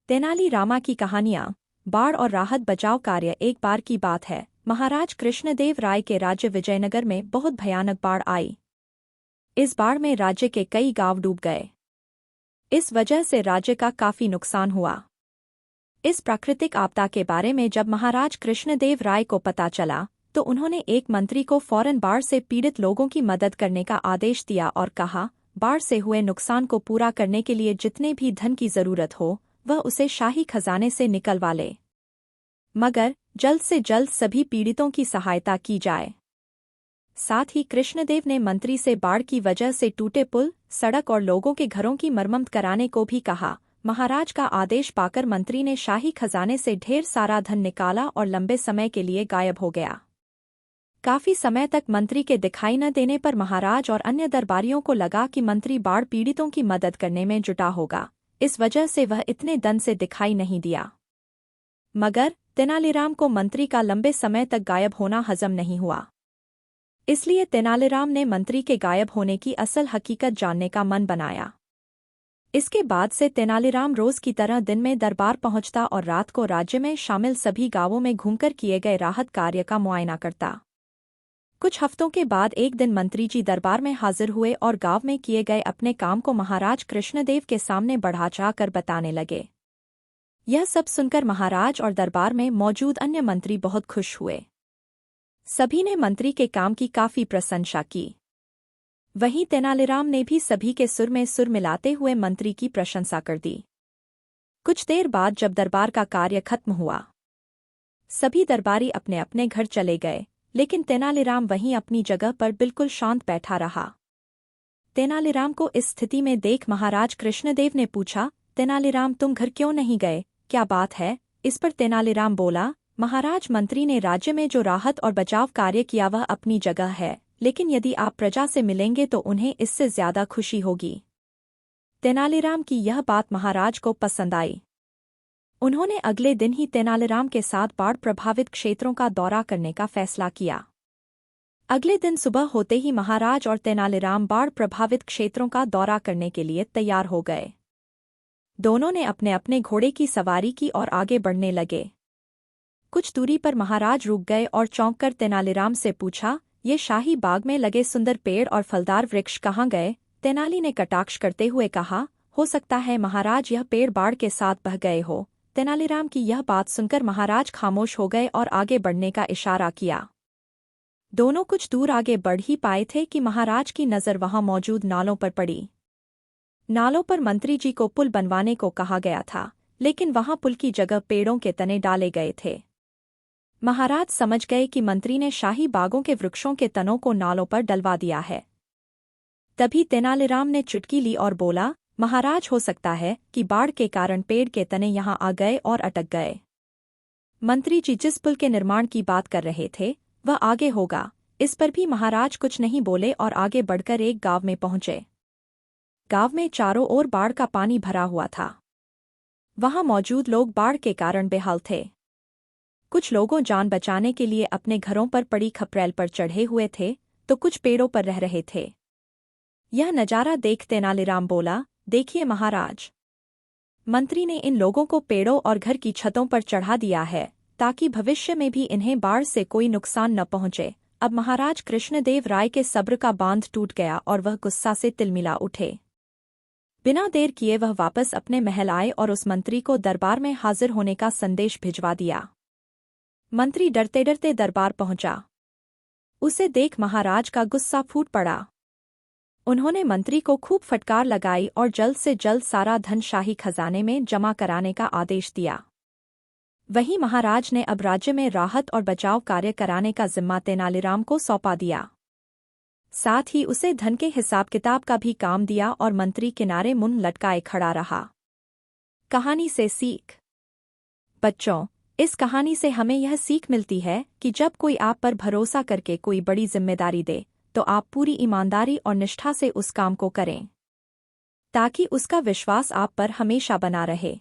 तेनालीरामा की कहानियाँ। बाढ़ और राहत बचाव कार्य। एक बार की बात है, महाराज कृष्णदेव राय के राज्य विजयनगर में बहुत भयानक बाढ़ आई। इस बाढ़ में राज्य के कई गांव डूब गए। इस वजह से राज्य का काफी नुकसान हुआ। इस प्राकृतिक आपदा के बारे में जब महाराज कृष्णदेव राय को पता चला, तो उन्होंने एक मंत्री को फौरन बाढ़ से पीड़ित लोगों की मदद करने का आदेश दिया और कहा, बाढ़ से हुए नुकसान को पूरा करने के लिए जितने भी धन की जरूरत हो, वह उसे शाही खजाने से निकलवा ले, मगर जल्द से जल्द सभी पीड़ितों की सहायता की जाए। साथ ही कृष्णदेव ने मंत्री से बाढ़ की वजह से टूटे पुल, सड़क और लोगों के घरों की मरम्मत कराने को भी कहा। महाराज का आदेश पाकर मंत्री ने शाही खजाने से ढेर सारा धन निकाला और लंबे समय के लिए गायब हो गया। काफी समय तक मंत्री के दिखाई न देने पर महाराज और अन्य दरबारियों को लगा कि मंत्री बाढ़ पीड़ितों की मदद करने में जुटा होगा, इस वजह से वह इतने दिन से दिखाई नहीं दिया। मगर तेनालीराम को मंत्री का लंबे समय तक गायब होना हजम नहीं हुआ। इसलिए तेनालीराम ने मंत्री के गायब होने की असल हकीकत जानने का मन बनाया। इसके बाद से तेनालीराम रोज की तरह दिन में दरबार पहुंचता और रात को राज्य में शामिल सभी गांवों में घूमकर किए गए राहत कार्य का मुआयना करता। कुछ हफ्तों के बाद एक दिन मंत्री जी दरबार में हाजिर हुए और गांव में किए गए अपने काम को महाराज कृष्णदेव के सामने बढ़ा चढ़ाकर बताने लगे। यह सब सुनकर महाराज और दरबार में मौजूद अन्य मंत्री बहुत खुश हुए। सभी ने मंत्री के काम की काफी प्रशंसा की। वहीं तेनालीराम ने भी सभी के सुर में सुर मिलाते हुए मंत्री की प्रशंसा कर दी। कुछ देर बाद जब दरबार का कार्य खत्म हुआ, सभी दरबारी अपने अपने घर चले गए, लेकिन तेनालीराम वहीं अपनी जगह पर बिल्कुल शांत बैठा रहा। तेनालीराम को इस स्थिति में देख महाराज कृष्णदेव ने पूछा, तेनालीराम तुम घर क्यों नहीं गए, क्या बात है? इस पर तेनालीराम बोला, महाराज मंत्री ने राज्य में जो राहत और बचाव कार्य किया वह अपनी जगह है, लेकिन यदि आप प्रजा से मिलेंगे तो उन्हें इससे ज्यादा खुशी होगी। तेनालीराम की यह बात महाराज को पसंद आई। उन्होंने अगले दिन ही तेनालीराम के साथ बाढ़ प्रभावित क्षेत्रों का दौरा करने का फैसला किया। अगले दिन सुबह होते ही महाराज और तेनालीराम बाढ़ प्रभावित क्षेत्रों का दौरा करने के लिए तैयार हो गए। दोनों ने अपने अपने घोड़े की सवारी की और आगे बढ़ने लगे। कुछ दूरी पर महाराज रुक गए और चौंककर तेनालीराम से पूछा, ये शाही बाग में लगे सुंदर पेड़ और फलदार वृक्ष कहाँ गए? तेनाली ने कटाक्ष करते हुए कहा, हो सकता है महाराज यह पेड़ बाढ़ के साथ बह गए हो। तेनालीराम की यह बात सुनकर महाराज खामोश हो गए और आगे बढ़ने का इशारा किया। दोनों कुछ दूर आगे बढ़ ही पाए थे कि महाराज की नज़र वहां मौजूद नालों पर पड़ी। नालों पर मंत्री जी को पुल बनवाने को कहा गया था, लेकिन वहां पुल की जगह पेड़ों के तने डाले गए थे। महाराज समझ गए कि मंत्री ने शाही बागों के वृक्षों के तनों को नालों पर डलवा दिया है। तभी तेनालीराम ने चुटकी ली और बोला, महाराज हो सकता है कि बाढ़ के कारण पेड़ के तने यहां आ गए और अटक गए। मंत्री जी जिस पुल के निर्माण की बात कर रहे थे वह आगे होगा। इस पर भी महाराज कुछ नहीं बोले और आगे बढ़कर एक गांव में पहुंचे। गांव में चारों ओर बाढ़ का पानी भरा हुआ था। वहां मौजूद लोग बाढ़ के कारण बेहाल थे। कुछ लोगों जान बचाने के लिए अपने घरों पर पड़ी खपरेल पर चढ़े हुए थे, तो कुछ पेड़ों पर रह रहे थे। यह नजारा देख तेनालीराम बोला, देखिए महाराज, मंत्री ने इन लोगों को पेड़ों और घर की छतों पर चढ़ा दिया है ताकि भविष्य में भी इन्हें बाढ़ से कोई नुकसान न पहुंचे। अब महाराज कृष्णदेव राय के सब्र का बांध टूट गया और वह गुस्सा से तिलमिला उठे। बिना देर किए वह वापस अपने महल आए और उस मंत्री को दरबार में हाजिर होने का संदेश भिजवा दिया। मंत्री डरते डरते दरबार पहुंचा। उसे देख महाराज का गुस्सा फूट पड़ा। उन्होंने मंत्री को खूब फटकार लगाई और जल्द से जल्द सारा धन शाही खजाने में जमा कराने का आदेश दिया। वहीं महाराज ने अब राज्य में राहत और बचाव कार्य कराने का जिम्मा तेनालीराम को सौंपा दिया। साथ ही उसे धन के हिसाब किताब का भी काम दिया और मंत्री किनारे मुंह लटकाए खड़ा रहा। कहानी से सीख। बच्चों, इस कहानी से हमें यह सीख मिलती है कि जब कोई आप पर भरोसा करके कोई बड़ी जिम्मेदारी दे तो आप पूरी ईमानदारी और निष्ठा से उस काम को करें, ताकि उसका विश्वास आप पर हमेशा बना रहे।